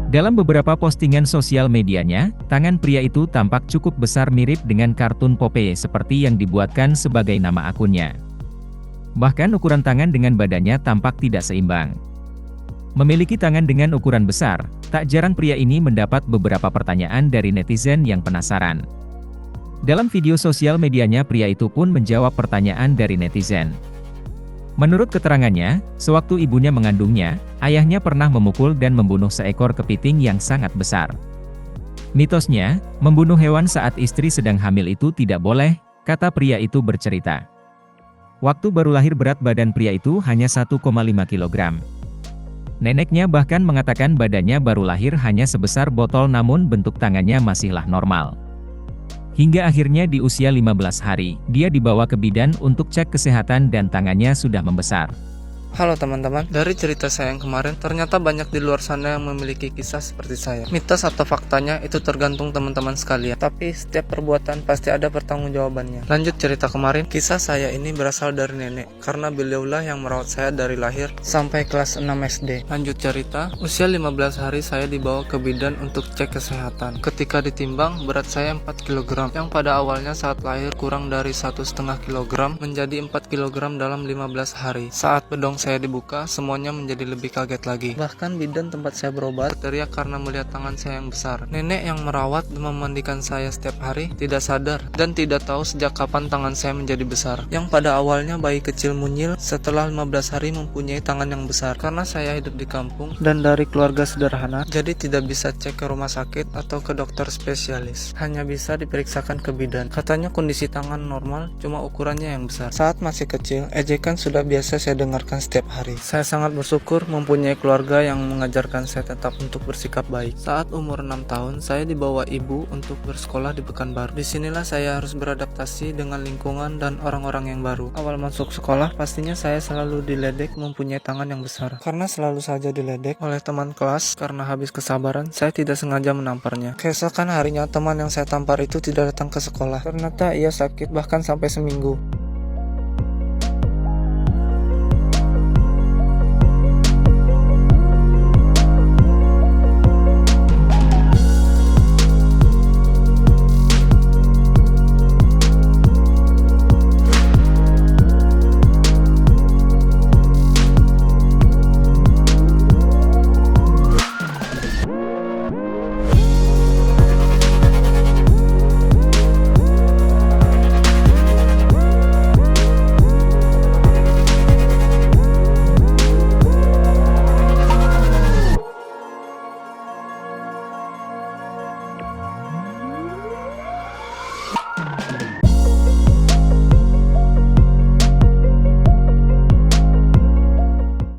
Dalam beberapa postingan sosial medianya, tangan pria itu tampak cukup besar mirip dengan kartun Popeye seperti yang dibuatkan sebagai nama akunnya. Bahkan ukuran tangan dengan badannya tampak tidak seimbang. Memiliki tangan dengan ukuran besar, tak jarang pria ini mendapat beberapa pertanyaan dari netizen yang penasaran. Dalam video sosial medianya pria itu pun menjawab pertanyaan dari netizen. Menurut keterangannya, sewaktu ibunya mengandungnya, ayahnya pernah memukul dan membunuh seekor kepiting yang sangat besar. Mitosnya, membunuh hewan saat istri sedang hamil itu tidak boleh, kata pria itu bercerita. Waktu baru lahir berat badan pria itu hanya 1,5 kg. Neneknya bahkan mengatakan badannya baru lahir hanya sebesar botol namun bentuk tangannya masihlah normal. Hingga akhirnya di usia 15 hari, dia dibawa ke bidan untuk cek kesehatan dan tangannya sudah membesar. Halo teman-teman, dari cerita saya yang kemarin, ternyata banyak di luar sana yang memiliki kisah seperti saya. Mitos atau faktanya itu tergantung teman-teman sekalian, tapi setiap perbuatan pasti ada pertanggungjawabannya. Lanjut cerita kemarin, kisah saya ini berasal dari nenek, karena beliaulah yang merawat saya dari lahir sampai kelas 6 SD. Lanjut cerita, usia 15 hari saya dibawa ke bidan untuk cek kesehatan. Ketika ditimbang, berat saya 4 kg, yang pada awalnya saat lahir kurang dari 1,5 kg menjadi 4 kg dalam 15 hari. Saat bedong saya dibuka, semuanya menjadi lebih kaget lagi. Bahkan bidan tempat saya berobat teriak karena melihat tangan saya yang besar. Nenek yang merawat dan memandikan saya setiap hari tidak sadar dan tidak tahu sejak kapan tangan saya menjadi besar. Yang pada awalnya bayi kecil mungil, setelah 15 hari mempunyai tangan yang besar. Karena saya hidup di kampung dan dari keluarga sederhana, jadi tidak bisa cek ke rumah sakit atau ke dokter spesialis. Hanya bisa diperiksakan ke bidan. Katanya kondisi tangan normal, cuma ukurannya yang besar. Saat masih kecil, ejekan sudah biasa saya dengarkan setiap hari. Saya sangat bersyukur mempunyai keluarga yang mengajarkan saya tetap untuk bersikap baik. Saat umur 6 tahun, saya dibawa ibu untuk bersekolah di Pekanbaru. Disinilah saya harus beradaptasi dengan lingkungan dan orang-orang yang baru. Awal masuk sekolah, pastinya saya selalu diledek mempunyai tangan yang besar. Karena selalu saja diledek oleh teman kelas, karena habis kesabaran, saya tidak sengaja menamparnya. Keesokan harinya, teman yang saya tampar itu tidak datang ke sekolah. Ternyata ia sakit bahkan sampai seminggu.